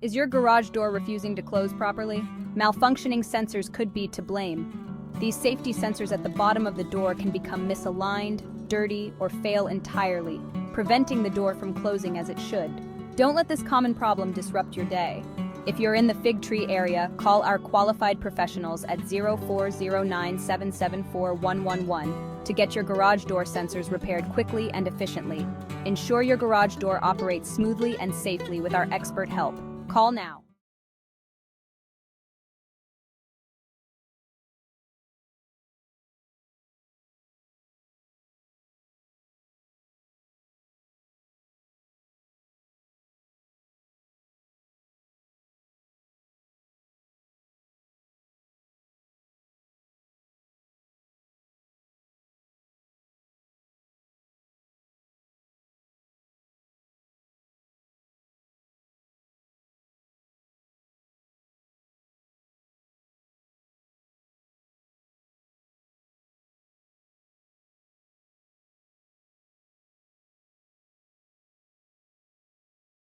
Is your garage door refusing to close properly? Malfunctioning sensors could be to blame. These safety sensors at the bottom of the door can become misaligned, dirty, or fail entirely, preventing the door from closing as it should. Don't let this common problem disrupt your day. If you're in the Figtree area, call our qualified professionals at 0409-774-111 to get your garage door sensors repaired quickly and efficiently. Ensure your garage door operates smoothly and safely with our expert help. Call now.